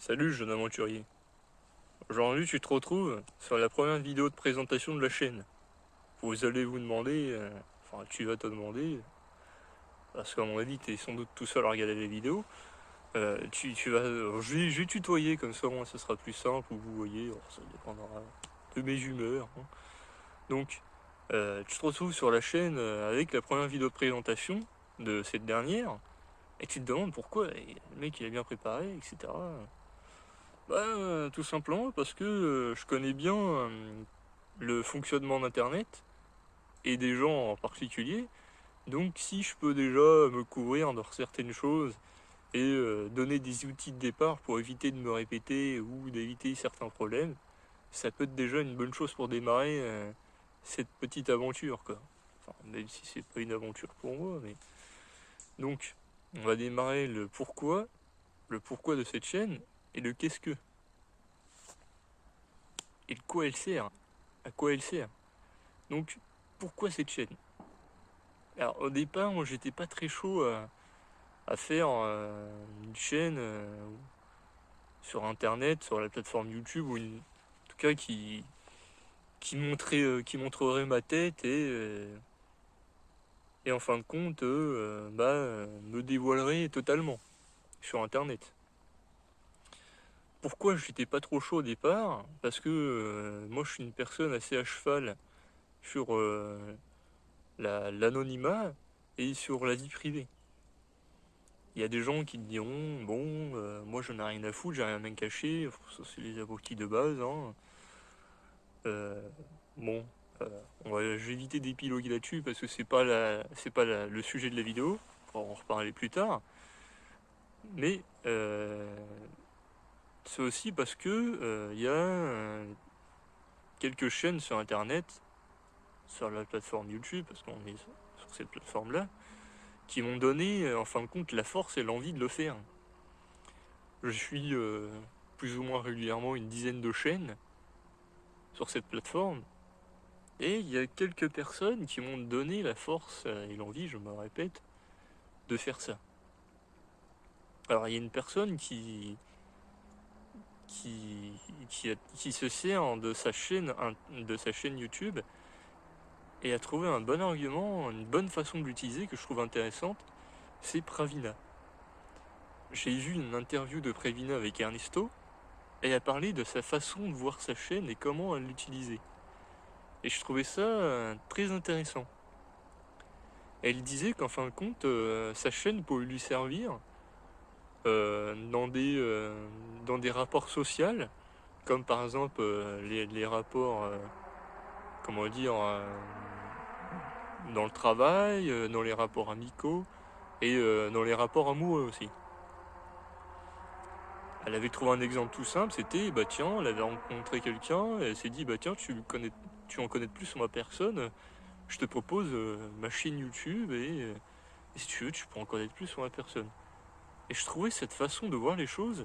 Salut jeune aventurier. Aujourd'hui tu te retrouves sur la première vidéo de présentation de la chaîne. Vous allez vous demander, enfin tu vas te demander, parce qu'à mon avis tu es sans doute tout seul à regarder les vidéos, tu vas, je vais tutoyer comme ça, moi ce sera plus simple, ou vous voyez, alors, ça dépendra de mes humeurs, hein. Donc tu te retrouves sur la chaîne avec la première vidéo de présentation de cette dernière, et tu te demandes pourquoi, et le mec il a bien préparé, etc. Bah, tout simplement parce que je connais bien le fonctionnement d'Internet et des gens en particulier. Donc si je peux déjà me couvrir dans certaines choses et donner des outils de départ pour éviter de me répéter ou d'éviter certains problèmes, ça peut être déjà une bonne chose pour démarrer cette petite aventure, quoi. Enfin, même si c'est pas une aventure pour moi, mais... Donc, on va démarrer le pourquoi de cette chaîne et le qu'est-ce que, et de quoi elle sert, à quoi elle sert. Donc, pourquoi cette chaîne? Alors, au départ, moi, j'étais pas très chaud à faire une chaîne sur Internet, sur la plateforme YouTube, ou en tout cas qui montrerait ma tête et en fin de compte, me dévoilerait totalement sur Internet. Pourquoi j'étais pas trop chaud au départ? Parce que moi, je suis une personne assez à cheval sur l'anonymat et sur la vie privée. Il y a des gens qui te diront, bon, moi j'en ai rien à foutre, j'ai rien à me cacher, ça c'est les abrutis de base, hein. Euh, bon, je vais éviter d'épiloguer là-dessus parce que le sujet de la vidéo, on pourra en reparler plus tard, mais c'est aussi parce que il y a quelques chaînes sur internet, sur la plateforme YouTube, parce qu'on est sur cette plateforme-là, qui m'ont donné en fin de compte la force et l'envie de le faire. Je suis plus ou moins régulièrement une dizaine de chaînes sur cette plateforme, et il y a quelques personnes qui m'ont donné la force et l'envie, je me répète, de faire ça. Alors il y a une personne qui, qui se sert de sa chaîne YouTube et a trouvé un bon argument, une bonne façon de l'utiliser que je trouve intéressante, c'est Pravina. J'ai vu une interview de Pravina avec Ernesto, et elle a parlé de sa façon de voir sa chaîne et comment elle l'utilisait. Et je trouvais ça très intéressant. Elle disait qu'en fin de compte, sa chaîne pouvait lui servir euh, dans, des, euh, dans des rapports sociaux, comme par exemple les rapports, comment dire, dans le travail, dans les rapports amicaux et dans les rapports amoureux aussi. Elle avait trouvé un exemple tout simple, c'était, bah tiens, elle avait rencontré quelqu'un, et elle s'est dit, bah tiens, tu en connais plus sur ma personne, je te propose ma chaîne YouTube et si tu veux, tu peux en connaître plus sur ma personne. Et je trouvais cette façon de voir les choses,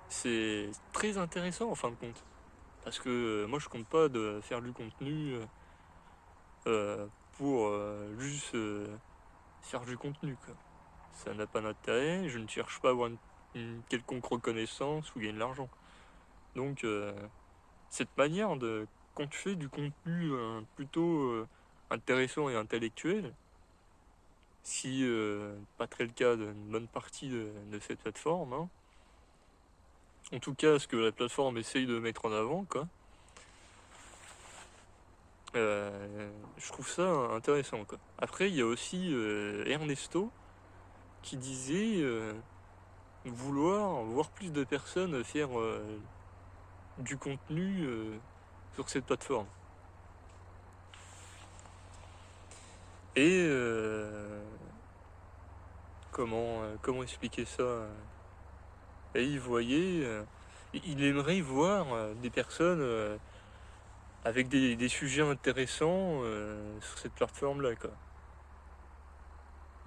c'est très intéressant en fin de compte. Parce que moi, je compte pas de faire du contenu pour juste faire du contenu, quoi. Ça n'a pas d'intérêt, je ne cherche pas à avoir une quelconque reconnaissance ou gagner de l'argent. Donc, cette manière de, quand tu fais du contenu plutôt intéressant et intellectuel, si pas très le cas d'une bonne partie de cette plateforme, hein. En tout cas ce que la plateforme essaye de mettre en avant, quoi, je trouve ça intéressant, quoi. Après il y a aussi Ernesto qui disait vouloir voir plus de personnes faire du contenu sur cette plateforme. Et comment expliquer ça? Et il aimerait voir des personnes avec des sujets intéressants sur cette plateforme-là, quoi.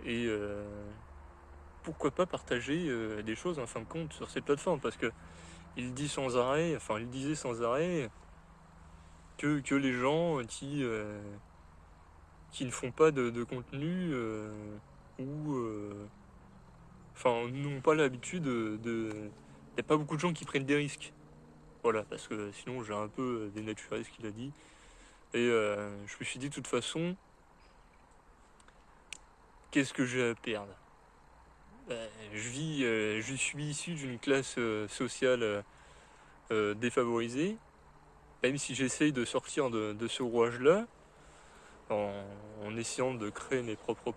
Et pourquoi pas partager des choses en fin de compte sur cette plateforme, parce que il disait sans arrêt que les gens qui ne font pas de contenu ou n'ont pas l'habitude n'y a pas beaucoup de gens qui prennent des risques. Voilà, parce que sinon j'ai un peu dénaturé ce qu'il a dit. Et je me suis dit de toute façon, qu'est-ce que j'ai à perdre? Je suis issu d'une classe sociale défavorisée, même si j'essaye de sortir de ce rouage-là, en, en essayant de créer mes propres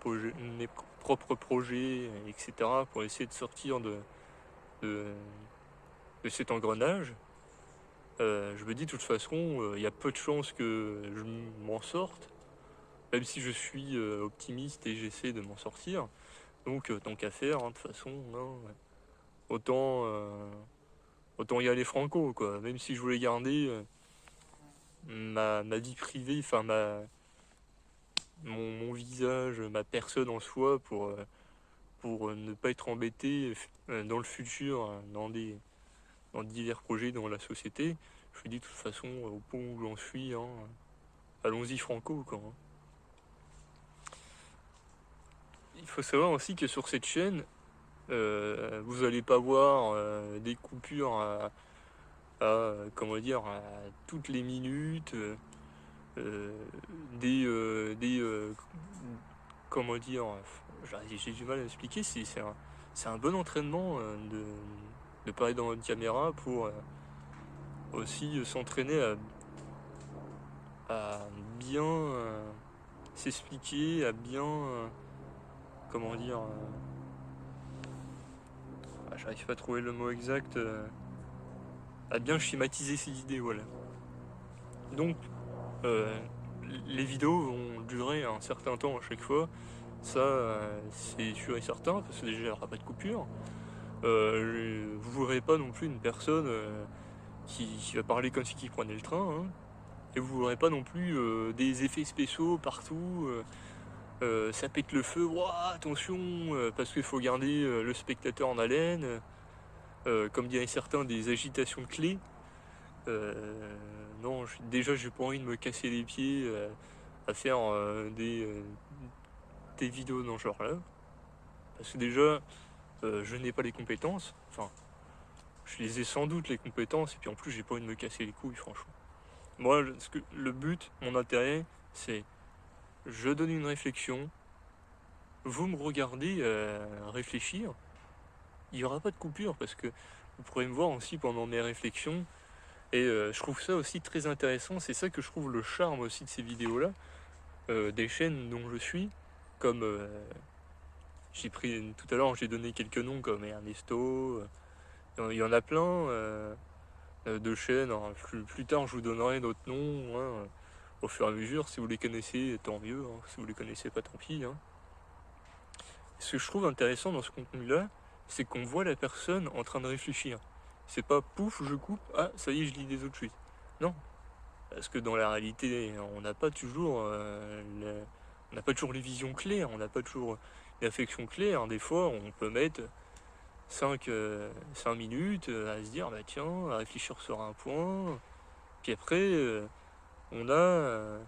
projets, etc., pour essayer de sortir de, de cet engrenage. Je me dis de toute façon, il y a peu de chances que je m'en sorte, même si je suis optimiste et j'essaie de m'en sortir. Donc tant qu'à faire, hein, de toute façon, hein, autant, autant y aller franco, quoi. Même si je voulais garder ma vie privée, enfin mon visage, ma personne en soi, pour ne pas être embêté dans le futur, dans divers projets dans la société. Je me dis de toute façon, au point où j'en suis, hein, allons-y franco, quoi. Hein. Il faut savoir aussi que sur cette chaîne, vous n'allez pas voir des coupures comment dire, à toutes les minutes, des comment dire, j'ai du mal à expliquer, c'est un bon entraînement de parler dans une caméra pour aussi s'entraîner à bien s'expliquer, à bien, comment dire, j'arrive pas à trouver le mot exact, à bien schématiser ses idées, voilà. Donc, les vidéos vont durer un certain temps à chaque fois, ça c'est sûr et certain, parce que déjà il n'y aura pas de coupure. Vous verrez pas non plus une personne qui va parler comme si qui prenait le train, hein. Et vous verrez pas non plus des effets spéciaux partout, ça pète le feu, ouah, attention, parce qu'il faut garder le spectateur en haleine, comme diraient certains, des agitations de clés. Non, déjà j'ai pas envie de me casser les pieds à faire des vidéos dans ce genre-là, parce que déjà je n'ai pas les compétences, enfin je les ai sans doute les compétences, et puis en plus j'ai pas envie de me casser les couilles franchement. Moi le but, mon intérêt, c'est je donne une réflexion, vous me regardez réfléchir, il n'y aura pas de coupure parce que vous pourrez me voir aussi pendant mes réflexions. Et je trouve ça aussi très intéressant, c'est ça que je trouve le charme aussi de ces vidéos-là, des chaînes dont je suis, comme j'ai pris tout à l'heure, j'ai donné quelques noms comme Ernesto, il y en a plein de chaînes, hein. Plus tard je vous donnerai d'autres noms, hein, au fur et à mesure, si vous les connaissez, tant mieux, hein. Si vous les connaissez pas, tant pis. Hein. Ce que je trouve intéressant dans ce contenu-là, c'est qu'on voit la personne en train de réfléchir. C'est pas pouf, je coupe, ah ça y est, je lis des autres suites. Non, parce que dans la réalité, on n'a pas toujours, on n'a pas toujours les visions claires, on n'a pas toujours les réflexions claires. Des fois, on peut mettre 5 minutes à se dire, bah tiens, à réfléchir sur un point. Puis après, on a,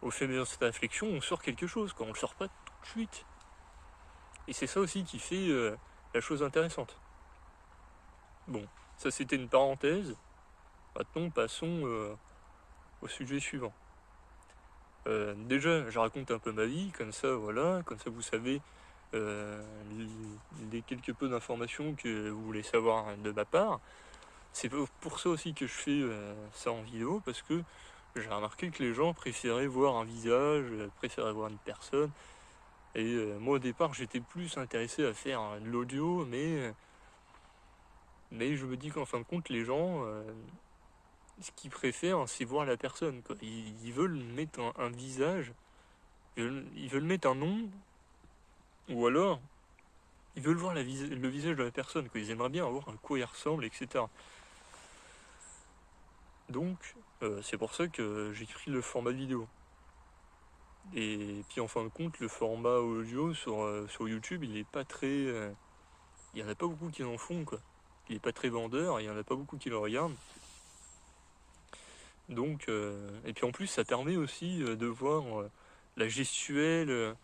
au fur et à mesure de cette réflexion, on sort quelque chose, quoi. On ne le sort pas tout de suite. Et c'est ça aussi qui fait la chose intéressante. Bon, ça c'était une parenthèse. Maintenant, passons au sujet suivant. Déjà, je raconte un peu ma vie, comme ça, voilà, comme ça vous savez les quelques peu d'informations que vous voulez savoir de ma part. C'est pour ça aussi que je fais ça en vidéo, parce que j'ai remarqué que les gens préféraient voir un visage, préféraient voir une personne. Et moi au départ j'étais plus intéressé à faire de l'audio, mais je me dis qu'en fin de compte les gens, ce qu'ils préfèrent c'est voir la personne, quoi. Ils veulent mettre un visage, ils veulent mettre un nom, ou alors ils veulent voir le visage de la personne, quoi. Ils aimeraient bien voir à quoi il ressemble, etc. Donc c'est pour ça que j'ai pris le format vidéo. Et puis en fin de compte, le format audio sur YouTube, il est pas très. Il y en a pas beaucoup qui en font, quoi. Il est pas très vendeur, et il y en a pas beaucoup qui le regardent. Donc, et puis en plus, ça permet aussi de voir la gestuelle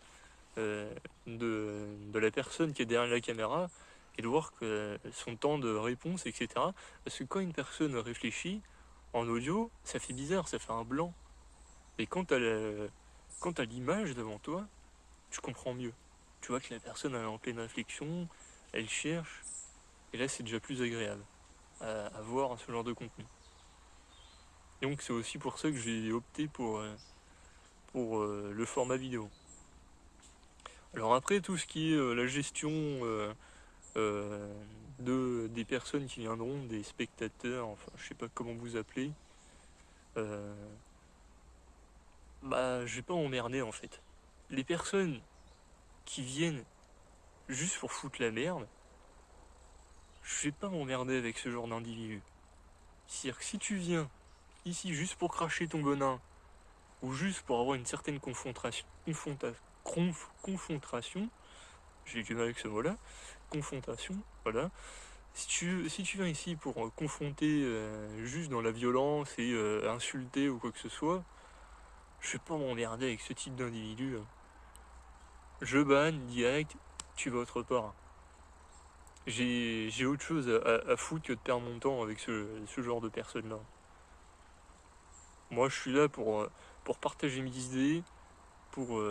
de la personne qui est derrière la caméra. et de voir que son temps de réponse, etc. Parce que quand une personne réfléchit, en audio, ça fait bizarre, ça fait un blanc. Mais quand t'as l'image devant toi, tu comprends mieux. Tu vois que la personne elle est en pleine réflexion, elle cherche, et là c'est déjà plus agréable à voir ce genre de contenu. Donc c'est aussi pour ça que j'ai opté pour le format vidéo. Alors après, tout ce qui est la gestion des personnes qui viendront, des spectateurs, enfin je sais pas comment vous appelez, euh, bah je vais pas m'emmerder en fait. Les personnes qui viennent juste pour foutre la merde, je vais pas m'emmerder avec ce genre d'individu. C'est-à-dire que si tu viens ici juste pour cracher ton venin, ou juste pour avoir une certaine confrontation, j'ai du mal avec ce mot-là, confrontation, voilà. Si tu viens ici pour confronter juste dans la violence et insulter ou quoi que ce soit, je vais pas m'emmerder avec ce type d'individu. Je banne direct, tu vas autre part. J'ai autre chose à foutre que de perdre mon temps avec ce genre de personnes-là. Moi, je suis là pour partager mes idées, pour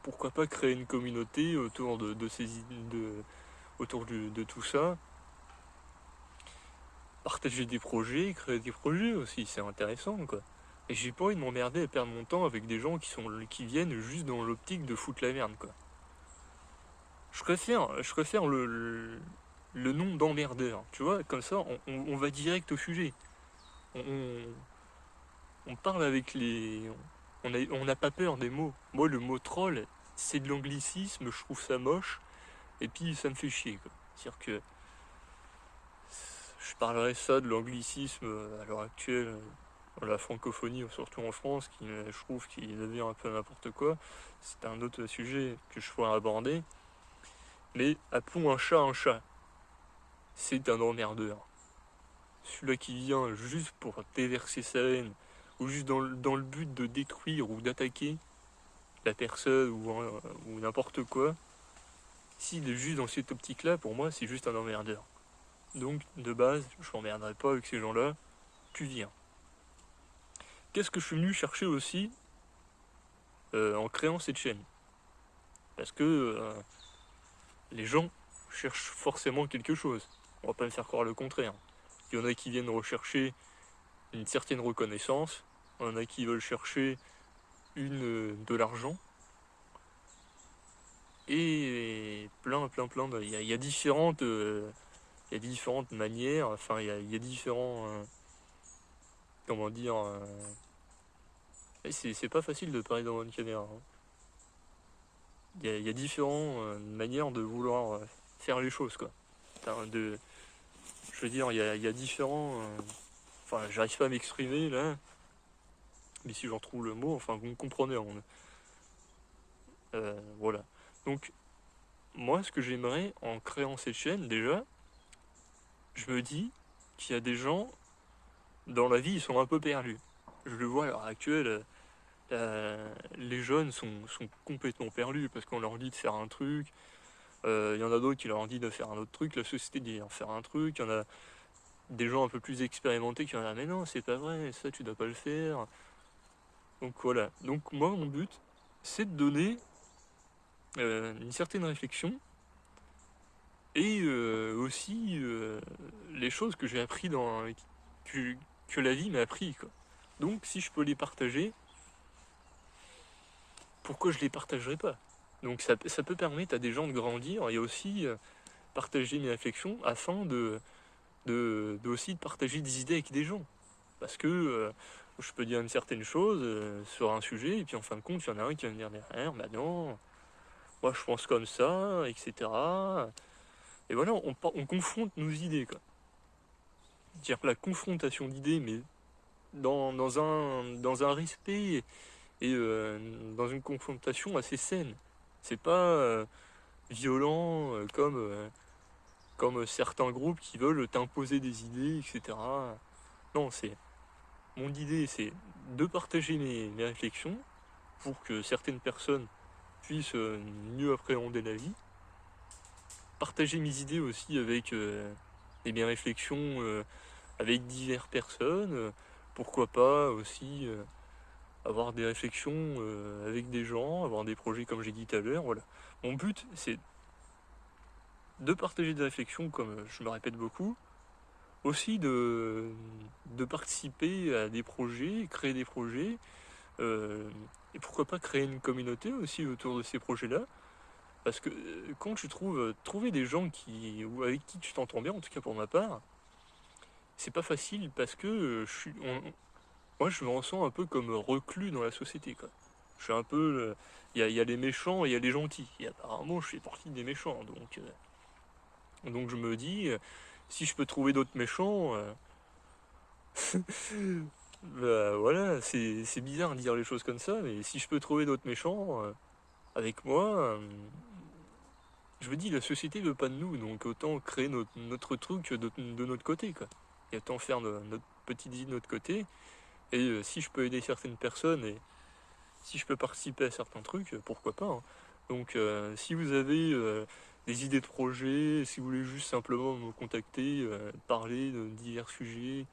pourquoi pas créer une communauté autour de ces autour de tout ça. Partager des projets, créer des projets aussi, c'est intéressant quoi. Et j'ai pas envie de m'emmerder à perdre mon temps avec des gens qui viennent juste dans l'optique de foutre la merde quoi. Je préfère le nom d'emmerdeur, tu vois, comme ça on va direct au sujet. On, on parle avec les. On n'a pas peur des mots. Moi, le mot troll, c'est de l'anglicisme, je trouve ça moche, et puis ça me fait chier, quoi. C'est-à-dire que je parlerais ça de l'anglicisme à l'heure actuelle, dans la francophonie, surtout en France, qui, je trouve qu'il devient un peu n'importe quoi. C'est un autre sujet que je pourrais aborder. Mais appelons un chat un chat. C'est un emmerdeur. Celui-là qui vient juste pour déverser sa haine, ou juste dans le but de détruire ou d'attaquer la personne ou n'importe quoi, s'il est juste dans cette optique-là, pour moi, c'est juste un emmerdeur. Donc, de base, je m'emmerderai pas avec ces gens-là, tu viens. Qu'est-ce que je suis venu chercher aussi en créant cette chaîne? Parce que les gens cherchent forcément quelque chose. On va pas me faire croire le contraire. Il y en a qui viennent rechercher une certaine reconnaissance, il y en a qui veulent chercher de l'argent, et plein. Il y a différentes manières, enfin il y a différents comment dire c'est pas facile de parler devant une caméra. Hein. Il y a différentes manières de vouloir faire les choses quoi. Je veux dire, il y a différents enfin j'arrive pas à m'exprimer là, mais si j'en trouve le mot, enfin vous me comprenez. Voilà. Donc moi ce que j'aimerais en créant cette chaîne déjà, je me dis qu'il y a des gens dans la vie ils sont un peu perdus. Je le vois à l'heure actuelle, les jeunes sont complètement perdus parce qu'on leur dit de faire un truc, il y en a d'autres qui leur dit de faire un autre truc, la société dit de faire un truc, il y en a des gens un peu plus expérimentés qui en disent mais non c'est pas vrai, ça tu dois pas le faire. Donc voilà, donc moi mon but c'est de donner une certaine réflexion et aussi les choses que j'ai appris que la vie m'a appris quoi. Donc si je peux les partager, pourquoi je les partagerais pas? Donc ça peut permettre à des gens de grandir et aussi partager mes réflexions afin aussi de partager des idées avec des gens. Parce que je peux dire une certaine chose sur un sujet et puis en fin de compte il y en a un qui va me dire derrière bah non, moi je pense comme ça, etc. Et voilà, on confronte nos idées quoi. C'est-à-dire la confrontation d'idées mais dans un respect et dans une confrontation assez saine. C'est pas violent comme certains groupes qui veulent t'imposer des idées, etc. Non, mon idée, c'est de partager mes réflexions pour que certaines personnes puissent mieux appréhender la vie. partager mes idées aussi avec mes réflexions avec diverses personnes. Pourquoi pas aussi avoir des réflexions avec des gens, avoir des projets comme j'ai dit tout à l'heure. Voilà. Mon but, c'est de partager des réflexions, comme je me répète beaucoup, aussi de participer à des projets, créer des projets, et pourquoi pas créer une communauté aussi autour de ces projets-là. Parce que quand tu trouver des gens ou avec qui tu t'entends bien, en tout cas pour ma part, c'est pas facile parce que moi je me ressens un peu comme reclus dans la société, quoi. Je suis un peu. Il y a les méchants et il y a les gentils. Et apparemment, je fais partie des méchants. Donc je me dis, si je peux trouver d'autres méchants, bah voilà, c'est bizarre de dire les choses comme ça, mais si je peux trouver d'autres méchants avec moi, je me dis, la société veut pas de nous, donc autant créer notre truc de notre côté, quoi. Et autant faire notre petite vie de notre côté. Et si je peux aider certaines personnes et si je peux participer à certains trucs, pourquoi pas, hein. Donc si vous avez des idées de projets, si vous voulez juste simplement me contacter, parler de divers sujets,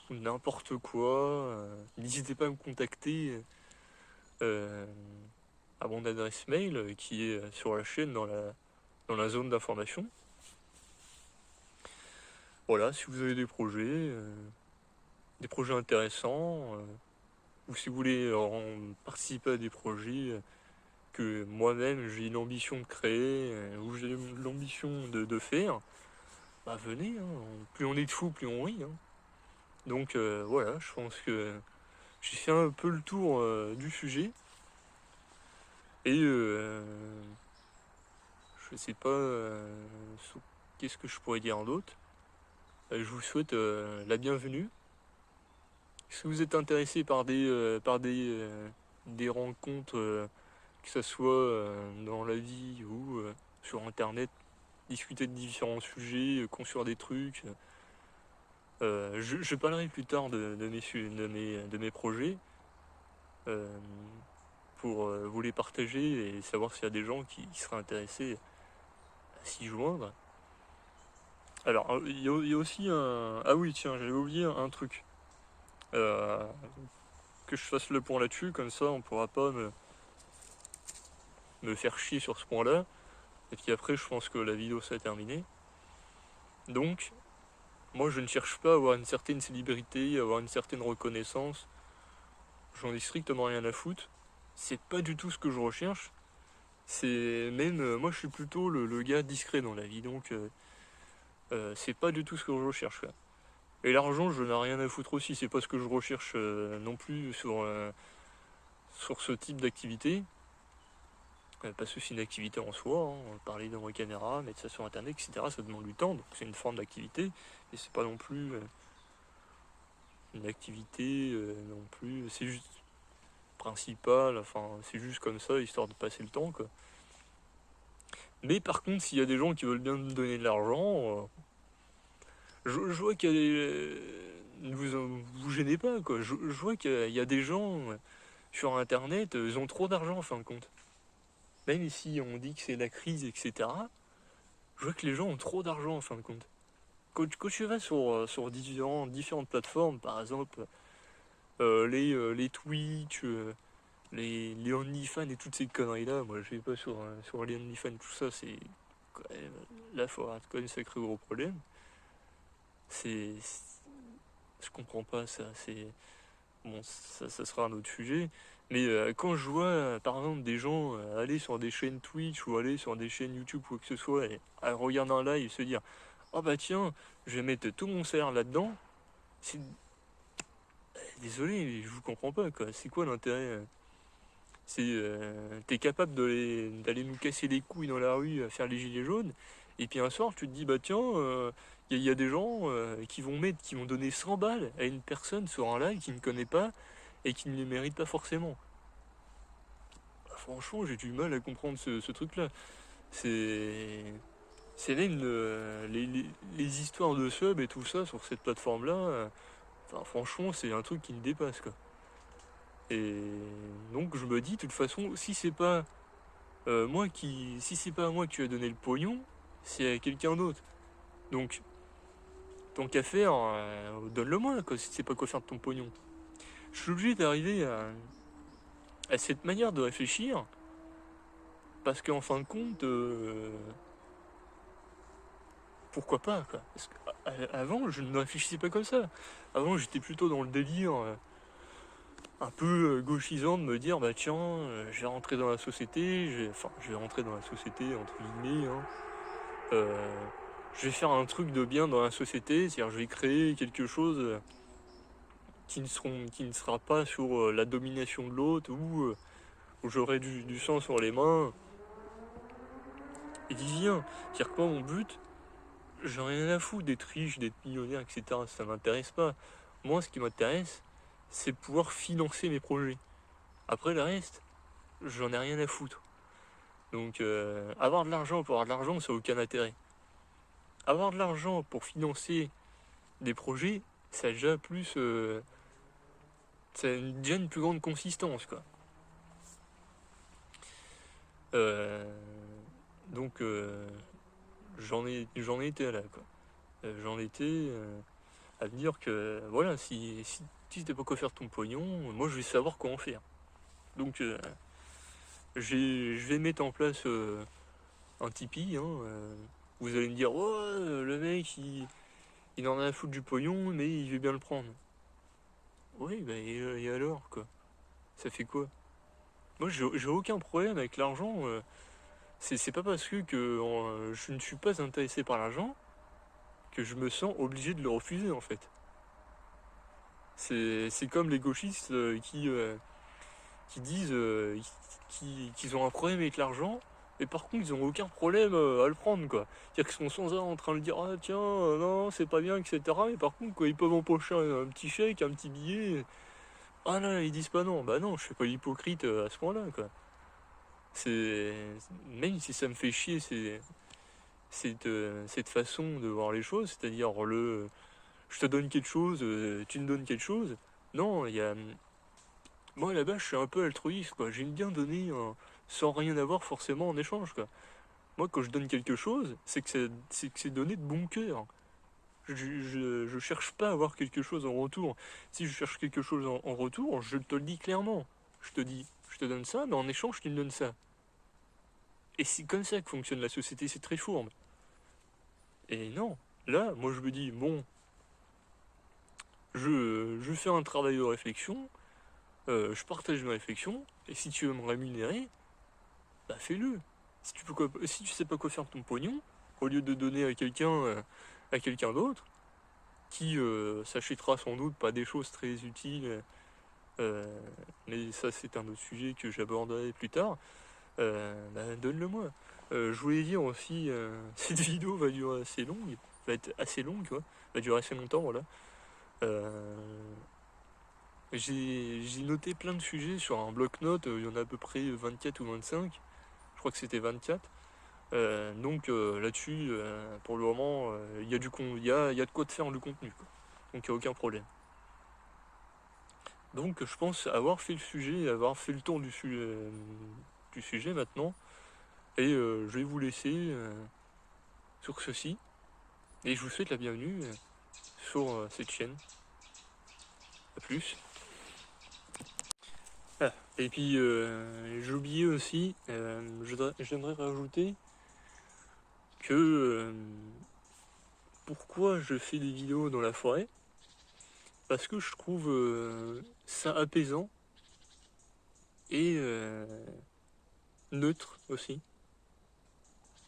n'importe quoi, n'hésitez pas à me contacter euh, à mon adresse mail qui est sur la chaîne dans la zone d'information. Voilà, si vous avez des projets intéressants, ou si vous voulez participer à des projets que moi-même j'ai l'ambition de créer, ou j'ai l'ambition de faire, bah venez, hein. Plus on est de fous, plus on rit, hein. Donc voilà, je pense que j'ai fait un peu le tour du sujet. Et je sais pas qu'est-ce que je pourrais dire d'autre. Je vous souhaite la bienvenue. Si vous êtes intéressé par des rencontres, que ce soit dans la vie ou sur internet, discuter de différents sujets, construire des trucs. Je parlerai plus tard de mes projets pour vous les partager et savoir s'il y a des gens qui seraient intéressés à s'y joindre. Alors, il y a aussi un... Ah oui, tiens, j'avais oublié un truc. Euh, que je fasse le point là-dessus, comme ça on pourra pas me faire chier sur ce point-là. Et puis après, je pense que la vidéo sera terminée. Donc, moi je ne cherche pas à avoir une certaine célébrité, à avoir une certaine reconnaissance. J'en ai strictement rien à foutre. C'est pas du tout ce que je recherche. C'est même, moi je suis plutôt le gars discret dans la vie, donc c'est pas du tout ce que je recherche, quoi. Et l'argent, je n'ai rien à foutre aussi, c'est pas ce que je recherche non plus sur ce type d'activité. Parce que c'est une activité en soi, hein, parler devant une caméra, mettre ça sur internet, etc. Ça demande du temps, donc c'est une forme d'activité, et c'est pas non plus une activité non plus, c'est juste principal, enfin c'est juste comme ça, histoire de passer le temps, quoi. Mais par contre, s'il y a des gens qui veulent bien me donner de l'argent, je vois qu'il y a des... Ne vous gênez pas, quoi. Je vois qu'il y a des gens sur internet, ils ont trop d'argent en fin de compte. Même si on dit que c'est la crise, etc., je vois que les gens ont trop d'argent en fin de compte. Quand tu vas sur différentes plateformes, par exemple les Twitch, les OnlyFans et toutes ces conneries-là, moi je vais pas sur les OnlyFans, tout ça, c'est quand même, là, il faut avoir quand même un sacré gros problème. Je comprends pas ça, bon, ça sera un autre sujet. Mais quand je vois, par exemple, des gens aller sur des chaînes Twitch ou aller sur des chaînes YouTube ou quoi que ce soit, et à regarder un live et se dire, oh bah tiens, je vais mettre tout mon salaire là-dedans, c'est... Désolé, je vous comprends pas, quoi. C'est quoi l'intérêt? T'es capable d'aller nous casser les couilles dans la rue à faire les gilets jaunes, et puis un soir tu te dis, bah tiens, y a des gens qui vont donner 100 balles à une personne sur un live qui ne connaît pas et qui ne les mérite pas forcément. Bah, franchement, j'ai du mal à comprendre ce truc-là. C'est c'est même les histoires de sub et tout ça sur cette plateforme-là. Enfin, franchement, c'est un truc qui me dépasse, quoi. Et donc, je me dis, de toute façon, si c'est pas Si c'est pas à moi que tu as donné le pognon, c'est à quelqu'un d'autre. Donc, tant qu'à faire, donne-le-moi, quoi, si tu sais pas quoi faire de ton pognon. Je suis obligé d'arriver à cette manière de réfléchir, parce qu'en fin de compte, pourquoi pas, quoi. Parce qu'avant, je ne réfléchissais pas comme ça. Avant, j'étais plutôt dans le délire un peu gauchisant de me dire, bah tiens, je vais rentrer dans la société, je vais rentrer dans la société, entre guillemets, hein. Je vais faire un truc de bien dans la société, c'est-à-dire je vais créer quelque chose qui ne sera pas sur la domination de l'autre, ou où j'aurai du sang sur les mains. Et dis viens, c'est-à-dire que moi, mon but, j'en ai rien à foutre d'être riche, d'être millionnaire, etc. Ça m'intéresse pas. Moi, ce qui m'intéresse, c'est pouvoir financer mes projets. Après, le reste, j'en ai rien à foutre. Donc, avoir de l'argent pour avoir de l'argent, ça n'a aucun intérêt. Avoir de l'argent pour financer des projets, ça a déjà plus... ça a déjà une plus grande consistance, quoi. Euh, donc, j'en ai été là, quoi. J'en étais à me dire que, voilà, si tu sais pas quoi faire de ton pognon, moi, je vais savoir quoi en faire. Donc, je vais mettre en place un Tipeee, hein. Vous allez me dire, oh, le mec, il en a à foutre du pognon, mais il veut bien le prendre. Oui, bah, et alors, quoi? Ça fait quoi? Moi, j'ai aucun problème avec l'argent. C'est pas parce que je ne suis pas intéressé par l'argent que je me sens obligé de le refuser, en fait. C'est comme les gauchistes qui disent qu'ils ont un problème avec l'argent, mais par contre, ils n'ont aucun problème à le prendre, quoi. C'est-à-dire qu'ils sont sans arrêt en train de dire, ah tiens, non, c'est pas bien, etc. Mais par contre, quoi, ils peuvent empocher un petit chèque, un petit billet. Ah là, ils disent pas non. Bah non, je fais pas l'hypocrite à ce point-là, quoi. C'est Même si ça me fait chier, cette façon de voir les choses, c'est-à-dire je te donne quelque chose, tu me donnes quelque chose. Non, moi là-bas, je suis un peu altruiste, quoi. J'aime bien donner sans rien avoir forcément en échange, quoi. Moi, quand je donne quelque chose, c'est donné de bon cœur. Je cherche pas à avoir quelque chose en retour. Si je cherche quelque chose en retour, je te le dis clairement. Je te dis, je te donne ça, mais en échange, tu me donnes ça. Et c'est comme ça que fonctionne la société, c'est très fourbe. Et non, là, moi je me dis, bon, je fais un travail de réflexion, je partage mes réflexions, et si tu veux me rémunérer, bah fais-le. Si tu sais pas quoi faire de ton pognon, au lieu de donner à quelqu'un d'autre, qui s'achètera sans doute pas des choses très utiles, euh, mais ça c'est un autre sujet que j'aborderai plus tard, bah, donne-le-moi. Je voulais dire aussi, cette vidéo va durer assez longue, va être assez longue, quoi, va durer assez longtemps, voilà. Euh, j'ai noté plein de sujets sur un bloc-notes, il y en a à peu près 24 ou 25, je crois que c'était 24. Donc là-dessus, pour le moment, il y a de quoi te faire du contenu, quoi. Donc il n'y a aucun problème. Donc je pense avoir fait le sujet, avoir fait le tour du sujet maintenant. Et je vais vous laisser sur ceci. Et je vous souhaite la bienvenue sur cette chaîne. A plus. Ah, et puis j'ai oublié aussi, j'aimerais rajouter que pourquoi je fais des vidéos dans la forêt, parce que je trouve ça apaisant et neutre aussi.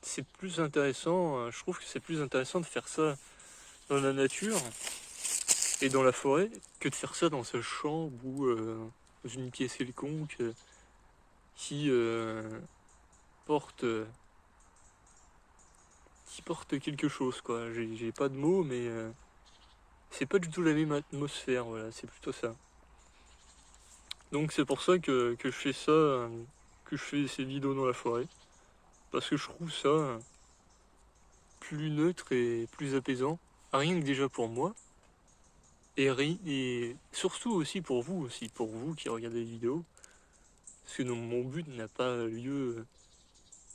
C'est plus intéressant, je trouve que c'est plus intéressant de faire ça dans la nature et dans la forêt que de faire ça dans ce champ ou dans une pièce quelconque qui porte qui porte quelque chose, quoi. J'ai pas de mots, mais c'est pas du tout la même atmosphère, voilà, c'est plutôt ça. Donc c'est pour ça que je fais ça, que je fais ces vidéos dans la forêt, parce que je trouve ça plus neutre et plus apaisant, rien que déjà pour moi, et surtout aussi pour vous qui regardez les vidéos, parce que mon but n'a pas lieu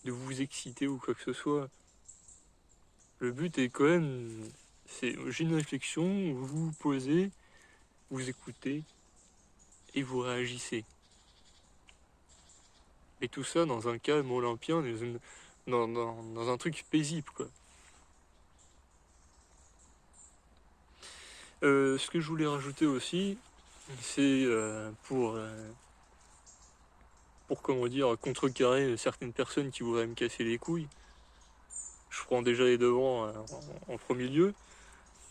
de vous exciter ou quoi que ce soit. Le but est quand même, c'est j'ai une réflexion, vous vous posez, vous écoutez et vous réagissez. Et tout ça dans un calme olympien, dans un truc paisible, quoi. Ce que je voulais rajouter aussi, c'est pour comment dire, contrecarrer certaines personnes qui voudraient me casser les couilles. Je prends déjà les devants en premier lieu.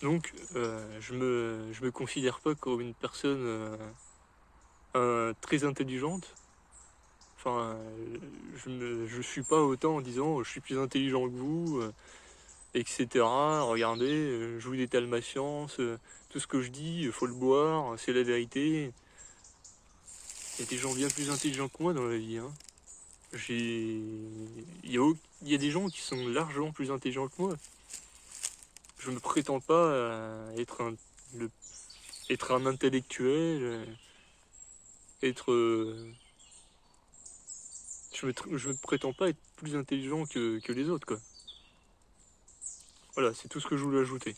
Donc, je me considère pas comme une personne très intelligente. Enfin, je suis pas autant en disant je suis plus intelligent que vous, etc. Regardez, je vous détale ma science, tout ce que je dis, faut le boire, c'est la vérité. Il y a des gens bien plus intelligents que moi dans la vie, hein. Il y a des gens qui sont largement plus intelligents que moi. Je ne prétends pas le- être un intellectuel, être. Je me prétends pas être plus intelligent que les autres, quoi. Voilà, c'est tout ce que je voulais ajouter.